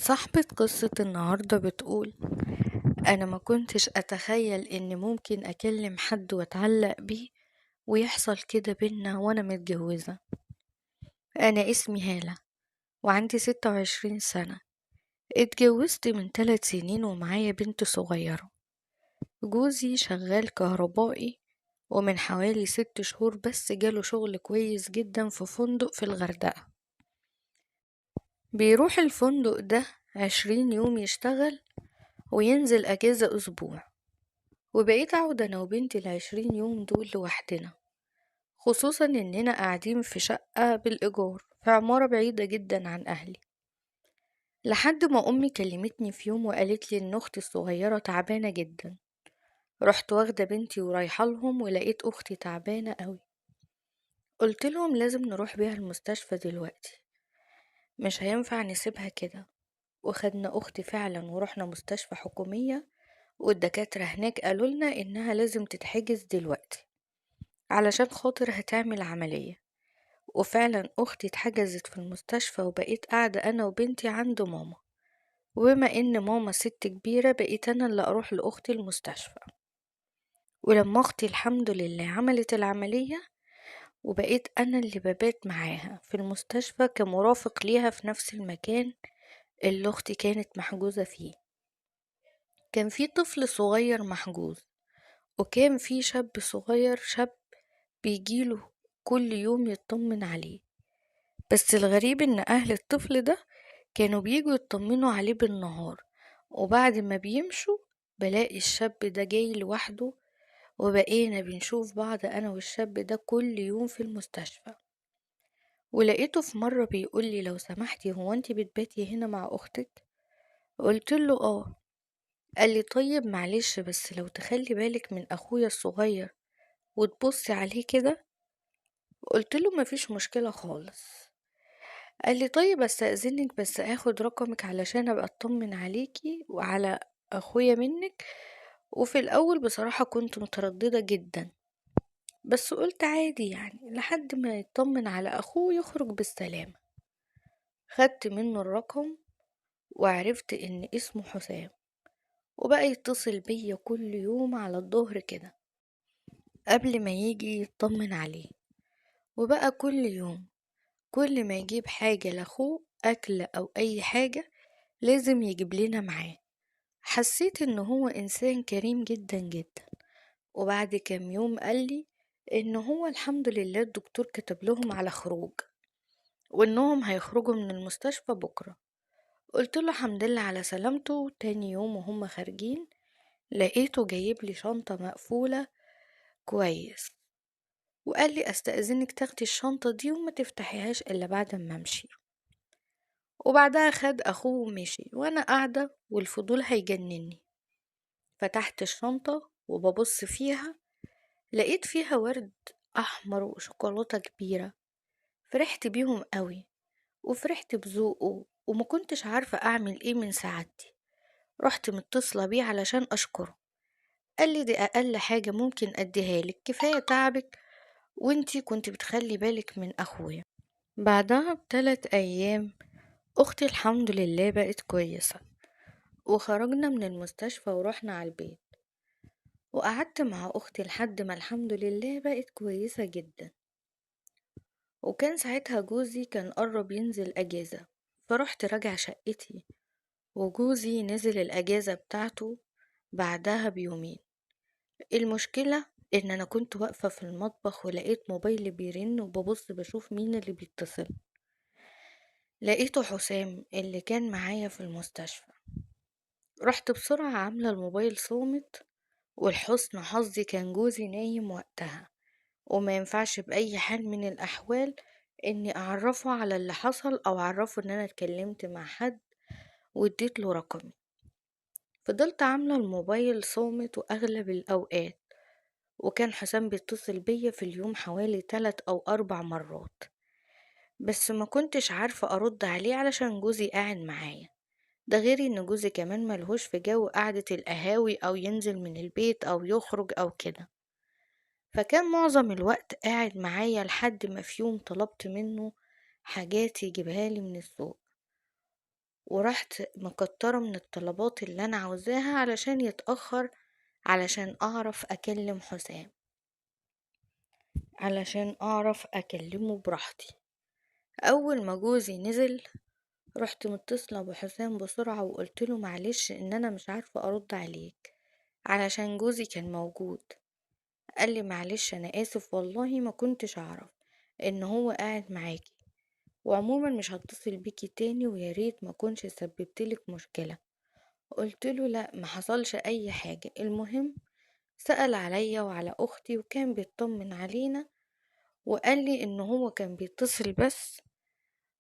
صاحبة قصة النهاردة بتقول: أنا ما كنتش أتخيل إن ممكن أكلم حد وأتعلق بيه ويحصل كده بينا وأنا متجوزة. أنا اسمي هالة وعندي 26 سنة. اتجوزت من 3 سنين ومعايا بنت صغيرة. جوزي شغال كهربائي، ومن حوالي 6 شهور بس جاله شغل كويس جدا في فندق في الغردقة. بيروح الفندق ده 20 يوم يشتغل وينزل أجازة أسبوع، وبقيت أقعد أنا وبنتي ال20 يوم دول لوحدنا، خصوصا إننا قاعدين في شقة بالإيجار في عمارة بعيدة جدا عن أهلي. لحد ما أمي كلمتني في يوم وقالت لي إن أختي الصغيرة تعبانة جدا. رحت واخدة بنتي ورايحة لهم ولقيت أختي تعبانة قوي. قلت لهم لازم نروح بيها المستشفى دلوقتي، مش هينفع نسيبها كده. وخدنا أختي فعلا ورحنا مستشفى حكومية، والدكاترة هناك قالوا لنا إنها لازم تتحجز دلوقتي علشان خاطر هتعمل عملية. وفعلا أختي اتحجزت في المستشفى وبقيت قاعدة أنا وبنتي عند ماما. وبما إن ماما ست كبيرة بقيت أنا اللي أروح لأختي المستشفى. ولما أختي الحمد لله عملت العملية، وبقيت أنا اللي ببات معاها في المستشفى كمرافق ليها في نفس المكان اللي أختي كانت محجوزة فيه. كان في طفل صغير محجوز، وكان في شاب بيجيله كل يوم يطمن عليه. بس الغريب ان اهل الطفل ده كانوا بيجوا يطمنوا عليه بالنهار، وبعد ما بيمشوا بلاقي الشاب ده جاي لوحده. وبقينا بنشوف بعض انا والشاب ده كل يوم في المستشفى. ولقيته في مرة بيقولي: لو سمحتي، هو انتي بتباتي هنا مع اختك؟ قلت له اه. قال لي: طيب معلش، بس لو تخلي بالك من اخويا الصغير وتبصي عليه كده. قلت له مفيش مشكلة خالص. قال لي: طيب استأذنك بس اخد رقمك علشان ابقى اطمن عليكي وعلى اخويا منك. وفي الاول بصراحة كنت مترددة جدا، بس قلت عادي يعني لحد ما يطمن على اخوه ويخرج بالسلامة. خدت منه الرقم وعرفت ان اسمه حسام، وبقى يتصل بيا كل يوم على الظهر كده قبل ما يجي يطمن عليه. وبقى كل يوم كل ما يجيب حاجة لاخوه، اكل او اي حاجة، لازم يجيب لنا معاه. حسيت ان هو انسان كريم جدا جدا. وبعد كام يوم قال لي ان هو الحمد لله الدكتور كتب لهم على خروج، وانهم هيخرجوا من المستشفى بكرة. قلت له الحمد لله على سلامته. تاني يوم وهم خارجين لقيته جايب لي شنطة مقفولة كويس، وقال لي استأذنك تاخدي الشنطة دي وما تفتحيهاش الا بعد ما امشي. وبعدها خد اخوه ومشي، وانا قاعدة والفضول هيجنني. فتحت الشنطة وببص فيها، لقيت فيها ورد أحمر وشوكولاتة كبيرة. فرحت بيهم قوي وفرحت بذوقه، وما كنتش عارفة أعمل إيه من سعادتي. رحت متصلة بيه علشان أشكره. قال لي: دي أقل حاجة ممكن أديها لك، كفاية تعبك وانتي كنت بتخلي بالك من أخويا. بعدها ب3 أيام أختي الحمد لله بقت كويسة، وخرجنا من المستشفى ورحنا على البيت. وقعدت مع أختي لحد ما الحمد لله بقت كويسة جدا. وكان ساعتها جوزي كان قرب ينزل أجازة، فرحت راجع شقتي، وجوزي نزل الأجازة بتاعته بعدها بيومين. المشكلة إن أنا كنت واقفة في المطبخ ولقيت موبايلي بيرن، وببص بشوف مين اللي بيتصل. لقيته حسام اللي كان معايا في المستشفى. رحت بسرعة عاملة الموبايل صامت، والحسن حظي كان جوزي نايم وقتها، وما ينفعش بأي حال من الأحوال إني أعرفه على اللي حصل أو أعرفه إن أنا اتكلمت مع حد واديت له رقمي. فضلت عاملة الموبايل صامت وأغلب الأوقات، وكان حسام بيتصل بيا في اليوم حوالي 3 أو 4 مرات، بس ما كنتش عارفة أرد عليه علشان جوزي قاعد معايا. ده غير إن جوزي كمان ملهوش في جو قعدة القهاوي أو ينزل من البيت أو يخرج أو كده، فكان معظم الوقت قاعد معايا لحد ما في يوم طلبت منه حاجات يجيبها لي من السوق. ورحت مكترة من الطلبات اللي أنا عاوزاها علشان يتأخر، علشان أعرف أكلم حسام، علشان أعرف أكلمه براحتي. أول ما جوزي نزل رحت متصلة بحسام بسرعة وقلتله معلش إن أنا مش عارفة أرد عليك علشان جوزي كان موجود. قالي معلش أنا آسف والله ما كنتش أعرف إن هو قاعد معاكي، وعموما مش هتصل بيكي تاني وياريت ما كنش سببتلك مشكلة. قلتله لا ما حصلش أي حاجة، المهم سأل عليا وعلى أختي وكان بيطمن علينا، وقالي إن هو كان بيتصل بس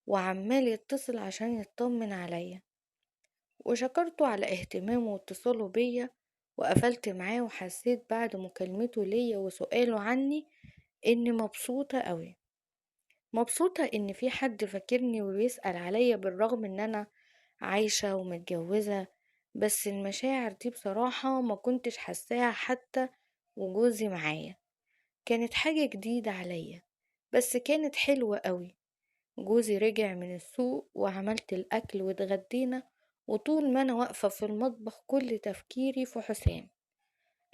وعمال يتصل عشان يطمن عليا، وشكرته على اهتمامه واتصاله بيا. وقفلت معاه وحسيت بعد مكالمته ليا وسؤاله عني اني مبسوطة قوي، مبسوطة ان في حد فاكرني وبيسأل عليا بالرغم ان انا عايشة ومتجوزة. بس المشاعر دي بصراحة ما كنتش حساها حتى وجوزي معايا، كانت حاجة جديدة عليا بس كانت حلوة قوي. جوزي رجع من السوق وعملت الأكل واتغدينا، وطول ما أنا واقفة في المطبخ كل تفكيري في حسام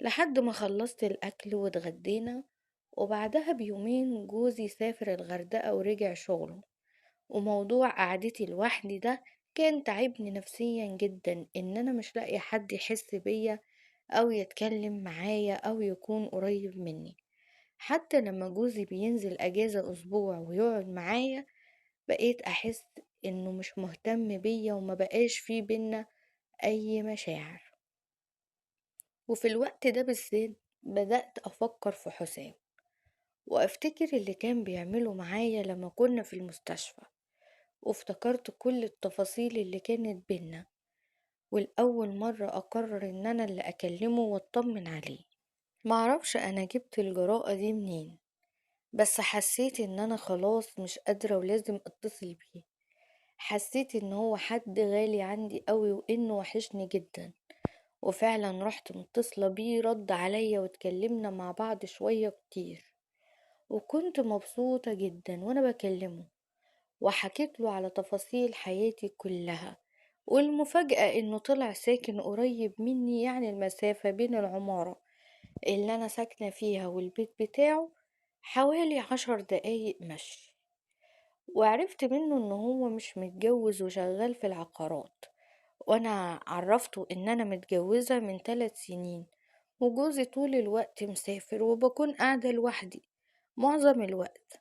لحد ما خلصت الأكل واتغدينا. وبعدها بيومين جوزي سافر الغردقة ورجع شغله، وموضوع قعدتي لوحدي ده كان تعبني نفسيا جدا، إن أنا مش لاقي حد يحس بيا أو يتكلم معايا أو يكون قريب مني. حتى لما جوزي بينزل أجازة أسبوع ويقعد معايا بقيت أحس إنه مش مهتم بيا وما بقاش في بينا أي مشاعر. وفي الوقت ده بالذات بدأت أفكر في حسام وأفتكر اللي كان بيعمله معايا لما كنا في المستشفى، وافتكرت كل التفاصيل اللي كانت بينا، والأول مرة أقرر إن أنا اللي أكلمه وأطمن عليه. معرفش أنا جبت الجراءة دي منين، بس حسيت إن أنا خلاص مش قادرة ولازم أتصل بيه. حسيت إن هو حد غالي عندي قوي وإنه وحشني جدا، وفعلا رحت متصلة بيه، رد عليا واتكلمنا مع بعض شوية كتير، وكنت مبسوطة جدا وانا بكلمه، وحكيت له على تفاصيل حياتي كلها. والمفاجأة انه طلع ساكن قريب مني، يعني المسافة بين العمارة اللي انا ساكنة فيها والبيت بتاعه حوالي 10 دقايق مشي. وعرفت منه ان هو مش متجوز وشغال في العقارات، وانا عرفته ان انا متجوزة من 3 سنين، وجوزي طول الوقت مسافر وبكون قاعدة لوحدي معظم الوقت.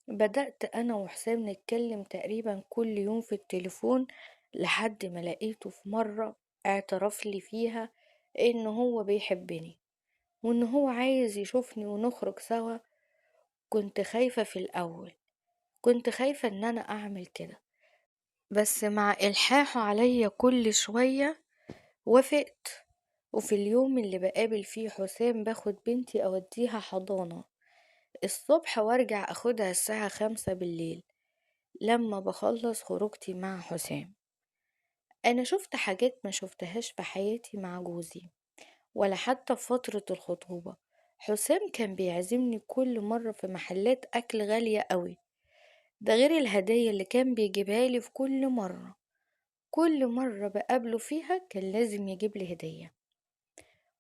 بدأت انا وحسام نتكلم تقريبا كل يوم في التليفون، لحد ما لقيته في مرة اعترف لي فيها ان هو بيحبني وان هو عايز يشوفني ونخرج سوا. كنت خايفة في الاول، كنت خايفة ان انا اعمل كده، بس مع إلحاحه عليا كل شوية وافقت. وفي اليوم اللي بقابل فيه حسام باخد بنتي أوديها حضانة الصبح وارجع أخدها الساعة 5 بالليل. لما بخلص خروجتي مع حسام أنا شفت حاجات ما شفتهاش في حياتي مع جوزي ولا حتى في فترة الخطوبة. حسام كان بيعزمني كل مرة في محلات أكل غالية قوي، ده غير الهدايا اللي كان بيجيبها لي في كل مرة. كل مرة بقابله فيها كان لازم يجيب لي هدية.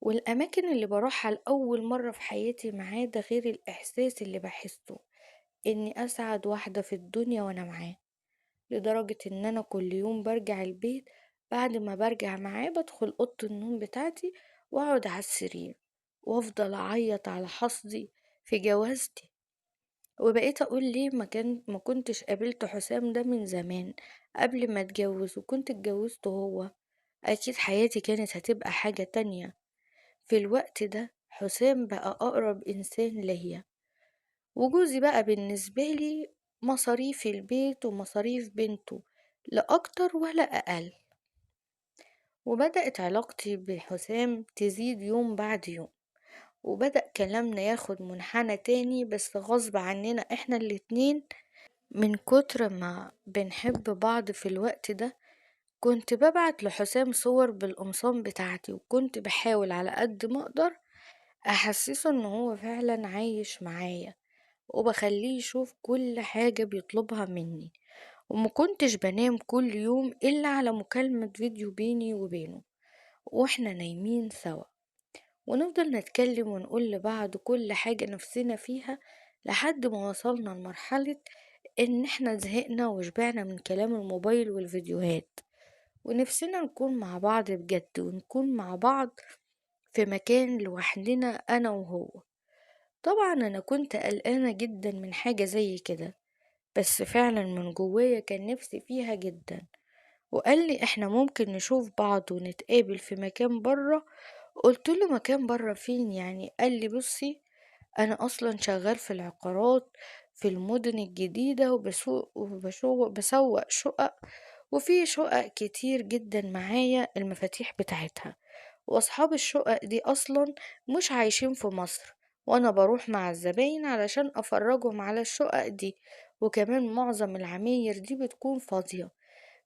والأماكن اللي بروحها لأول مرة في حياتي معاه ده غير الإحساس اللي بحسه إني أسعد واحدة في الدنيا وأنا معاه. لدرجة إن أنا كل يوم برجع البيت بعد ما برجع معاه بدخل أوضة النوم بتاعتي وأقعد على السرير وأفضل أعيط على حظي في جوازتي. وبقيت أقول ليه ما كنتش قابلت حسام ده من زمان قبل ما اتجوز، وكنت اتجوزته هو أكيد حياتي كانت هتبقى حاجة تانية. في الوقت ده حسام بقى أقرب إنسان ليا، وجوزي بقى بالنسبة لي مصاريف البيت ومصاريف بنته، لا أكتر ولا أقل. وبدأت علاقتي بحسام تزيد يوم بعد يوم، وبدأ كلامنا ياخد منحنى تاني بس غصب عننا احنا الاتنين من كتر ما بنحب بعض. في الوقت ده كنت ببعت لحسام صور بالقمصان بتاعتي، وكنت بحاول على قد ما اقدر احسسه ان هو فعلا عايش معايا، وبخليه يشوف كل حاجة بيطلبها مني، ومكنتش بنام كل يوم إلا على مكالمة فيديو بيني وبينه واحنا نايمين سوا، ونفضل نتكلم ونقول لبعض كل حاجة نفسنا فيها، لحد ما وصلنا لمرحلة ان احنا زهقنا وشبعنا من كلام الموبايل والفيديوهات، ونفسنا نكون مع بعض بجد، ونكون مع بعض في مكان لوحدنا انا وهو. طبعا انا كنت قلقانة جدا من حاجة زي كده، بس فعلا من جوايا كان نفسي فيها جدا. وقال لي احنا ممكن نشوف بعض ونتقابل في مكان برا. قلت له مكان برا فين يعني؟ قال لي بصي، انا اصلا شغال في العقارات في المدن الجديدة، بسوق شقق، وفي شقق كتير جدا معايا المفاتيح بتاعتها، واصحاب الشقق دي اصلا مش عايشين في مصر، وانا بروح مع الزباين علشان افرجهم على الشقق دي، وكمان معظم العماير دي بتكون فاضية،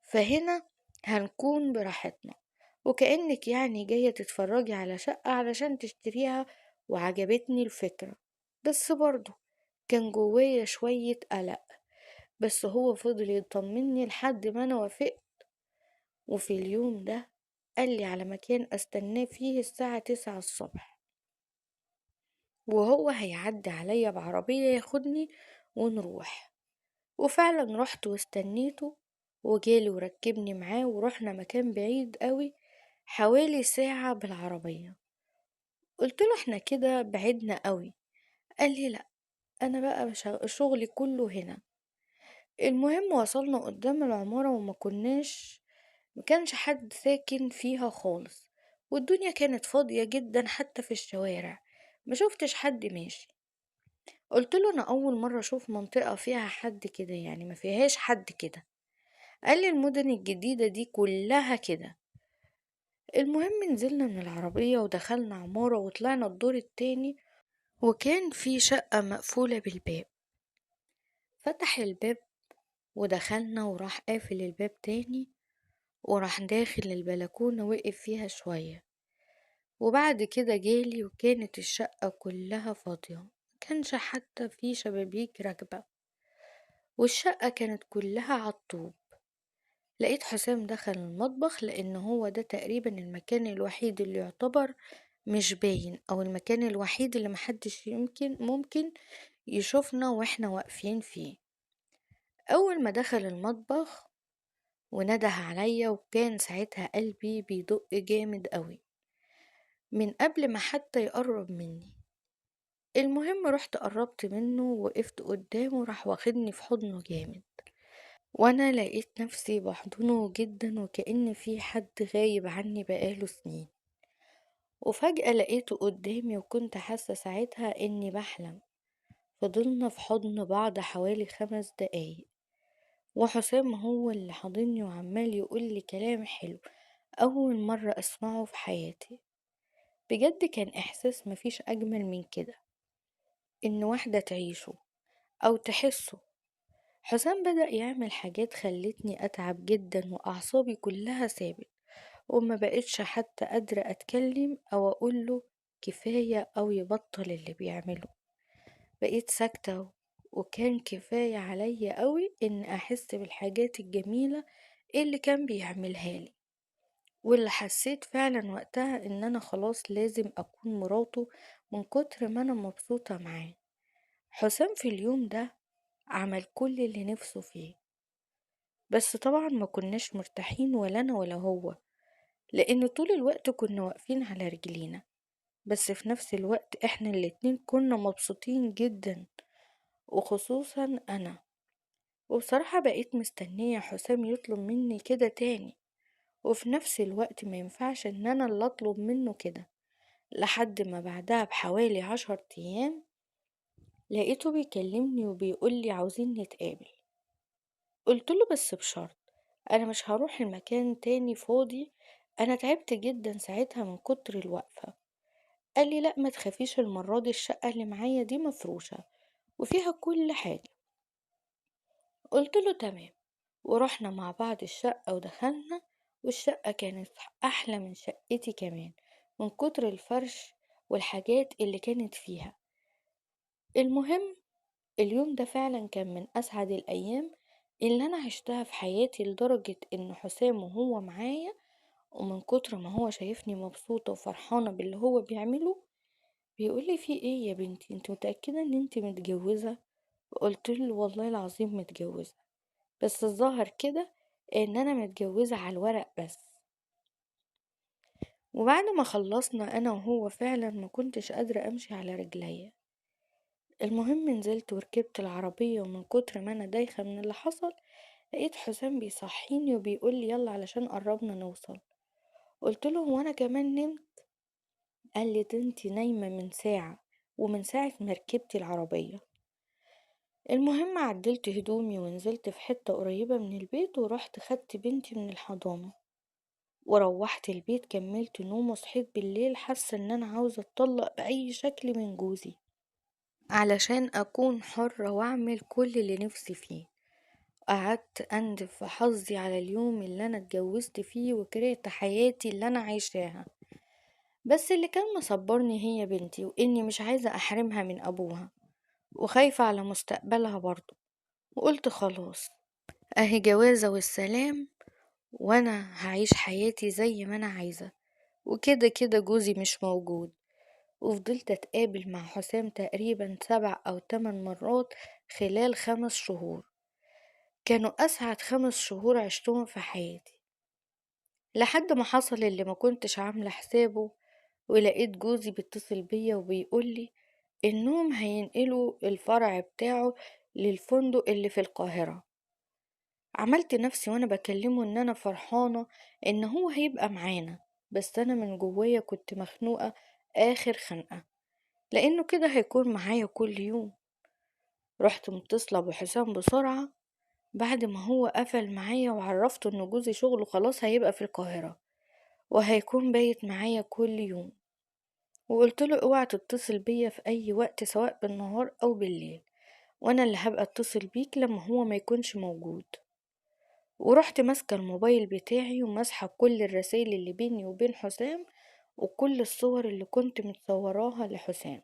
فهنا هنكون براحتنا، وكأنك يعني جاية تتفرجي على شقة علشان تشتريها. وعجبتني الفكرة، بس برضو كان جوايا شوية قلق، بس هو فضل يطمني لحد ما انا وافقت. وفي اليوم ده قال لي على مكان استناه فيه الساعة 9 الصبح، وهو هيعدي عليا بعربية ياخدني ونروح. وفعلا رحت واستنيته، وجالي وركبني معاه ورحنا مكان بعيد قوي، حوالي ساعة بالعربية. قلت له احنا كده بعدنا قوي. قال لي لا، انا بقى شغلي كله هنا. المهم وصلنا قدام العمارة مكانش حد ساكن فيها خالص، والدنيا كانت فاضية جدا حتى في الشوارع، ما شفتش حد ماشي. قلت له انا اول مرة اشوف منطقة فيها حد كده، يعني ما فيهاش حد كده. قال لي المدن الجديدة دي كلها كده. المهم نزلنا من العربية ودخلنا عمارة وطلعنا الدور التاني، وكان في شقة مقفولة بالباب. فتح الباب ودخلنا، وراح قافل الباب تاني، وراح داخل البلكونة وقف فيها شوية. وبعد كده جالي وكانت الشقة كلها فاضية، مكانش حتى في شبابيك راكبة، والشقة كانت كلها عالطوب. لقيت حسام دخل المطبخ، لأن هو ده تقريبا المكان الوحيد اللي يعتبر مش باين، أو المكان الوحيد اللي محدش ممكن يشوفنا واحنا واقفين فيه. أول ما دخل المطبخ ونده عليا، وكان ساعتها قلبي بيدق جامد قوي من قبل ما حتى يقرب مني. المهم رحت قربت منه ووقفت قدامه، راح واخدني في حضنه جامد، وانا لقيت نفسي بحضنه جدا وكأن في حد غايب عني بقاله سنين. وفجأة لقيته قدامي، وكنت حاسة ساعتها اني بحلم. فضلنا في حضن بعض حوالي 5 دقايق، وحسام هو اللي حضني وعمال يقولي كلام حلو أول مرة أسمعه في حياتي. بجد كان إحساس مفيش أجمل من كده، إن واحدة تعيشه أو تحسه. حسام بدأ يعمل حاجات خلتني أتعب جدا، وأعصابي كلها ثابت، وما بقتش حتى قادرة أتكلم أو أقوله كفاية أو يبطل اللي بيعمله. بقيت ساكتة، وكان كفاية عليا قوي إن أحس بالحاجات الجميلة اللي كان بيعملها لي، واللي حسيت فعلا وقتها إن أنا خلاص لازم أكون مراته من كتر ما أنا مبسوطة معاه. حسام في اليوم ده عمل كل اللي نفسه فيه، بس طبعا ما كناش مرتاحين ولا أنا ولا هو، لأن طول الوقت كنا واقفين على رجلينا، بس في نفس الوقت احنا الاتنين كنا مبسوطين جدا، وخصوصا أنا. وبصراحة بقيت مستنية حسام يطلب مني كده تاني، وفي نفس الوقت ما ينفعش ان انا اللي اطلب منه كده. لحد ما بعدها بحوالي 10 ايام لقيته بيكلمني وبيقولي عاوزين نتقابل. قلتله بس بشرط، انا مش هروح المكان تاني فاضي، انا تعبت جدا ساعتها من كتر الوقفة. قالي لا ما تخافيش، المرة دي الشقة اللي معايا دي مفروشة وفيها كل حاجة. قلتله تمام، ورحنا مع بعض الشقة ودخلنا، والشقة كانت أحلى من شقتي كمان من كتر الفرش والحاجات اللي كانت فيها. المهم اليوم ده فعلا كان من أسعد الأيام اللي أنا عشتها في حياتي، لدرجة إن حسام وهو معايا ومن كتر ما هو شايفني مبسوطة وفرحانة باللي هو بيعمله بيقولي: في ايه يا بنتي، انت متأكدة ان انت متجوزة؟ قلت له: والله العظيم متجوزة، بس الظاهر كده ان انا متجوزة على الورق بس. وبعد ما خلصنا انا وهو فعلا ما كنتش قادرة امشي على رجليا. المهم نزلت وركبت العربية، ومن كتر ما انا دايخة من اللي حصل لقيت حسام بيصحيني وبيقولي: يلا علشان قربنا نوصل. قلت له: هو انا كمان نمت؟ قال لي: ده انتي نايمة من ساعة، ومن ساعة ما ركبتي العربية. المهم عدلت هدومي ونزلت في حتة قريبة من البيت، ورحت خدت بنتي من الحضانة وروحت البيت، كملت نوم وصحيت بالليل حاسة ان انا عاوزة اتطلق بأي شكل من جوزي علشان اكون حرة واعمل كل اللي نفسي فيه. قعدت اندب في حظي على اليوم اللي انا اتجوزت فيه وكرهت حياتي اللي انا عايشاها. بس اللي كان مصبرني هي بنتي، واني مش عايزة احرمها من ابوها، وخايفة على مستقبلها برضو. وقلت خلاص، اهي جوازة والسلام، وانا هعيش حياتي زي ما انا عايزة، وكده كده جوزي مش موجود. وفضلت اتقابل مع حسام تقريبا 7 أو 8 مرات خلال 5 شهور. كانوا اسعد 5 شهور عشتهم في حياتي، لحد ما حصل اللي ما كنتش عاملة حسابه. ولقيت جوزي بيتصل بيا وبيقولي انهم هينقلوا الفرع بتاعه للفندق اللي في القاهرة. عملت نفسي وانا بكلمه ان انا فرحانة ان هو هيبقى معانا، بس انا من جوايا كنت مخنوقة اخر خنقة، لانه كده هيكون معايا كل يوم. رحت متصلة بحسام بسرعة بعد ما هو قفل معايا، وعرفته ان جوزي شغله خلاص هيبقى في القاهرة وهيكون بايت معايا كل يوم. وقلت له: اوعى تتصل بيا في اي وقت سواء بالنهار او بالليل، وانا اللي هبقى اتصل بيك لما هو ما يكونش موجود. ورحت ماسكة الموبايل بتاعي ومسحة كل الرسائل اللي بيني وبين حسام وكل الصور اللي كنت متصوراها لحسام.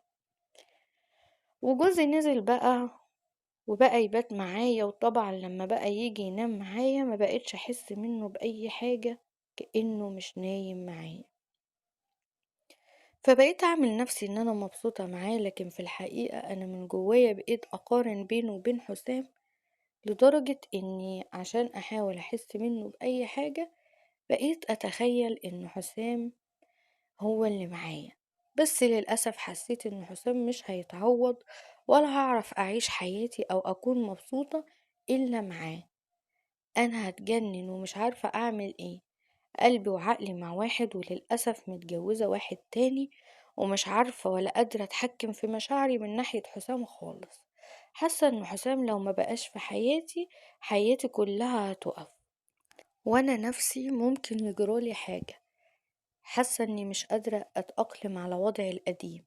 وجوزي نزل بقى وبقى يبات معايا، وطبعا لما بقى يجي ينام معايا ما بقتش احس منه بأي حاجة، كأنه مش نايم معايا. فبقيت اعمل نفسي ان انا مبسوطة معاه، لكن في الحقيقة انا من جوايا بقيت اقارن بينه وبين حسام، لدرجة اني عشان احاول احس منه بأي حاجة بقيت اتخيل ان حسام هو اللي معايا. بس للأسف حسيت ان حسام مش هيتعوض، ولا هعرف اعيش حياتي او اكون مبسوطة الا معاه. انا هتجنن ومش عارفة اعمل ايه. قلبي وعقلي مع واحد، وللأسف متجوزة واحد تاني، ومش عارفة ولا قادرة اتحكم في مشاعري من ناحية حسام خالص. حاسة ان حسام لو ما بقاش في حياتي، حياتي كلها هتقف، وانا نفسي ممكن يجرالي حاجة. حاسة اني مش قادرة اتأقلم على وضعي القديم.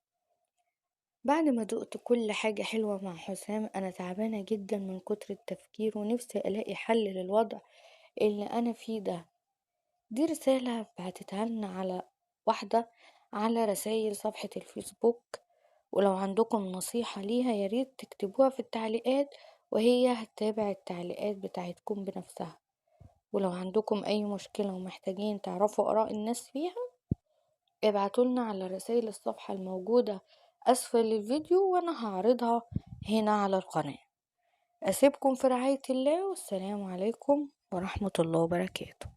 بعد ما دقت كل حاجة حلوة مع حسام انا تعبانة جدا من كتر التفكير، ونفسي الاقي حل للوضع اللي انا فيه ده. دي رسالة بعتتها لنا على واحدة على رسائل صفحة الفيسبوك، ولو عندكم نصيحة ليها ياريت تكتبوها في التعليقات، وهي هتتابع التعليقات بتاعتكم بنفسها. ولو عندكم اي مشكلة ومحتاجين تعرفوا اراء الناس فيها، ابعتولنا على رسائل الصفحة الموجودة اسفل الفيديو، وانا هعرضها هنا على القناة. اسيبكم في رعاية الله، والسلام عليكم ورحمة الله وبركاته.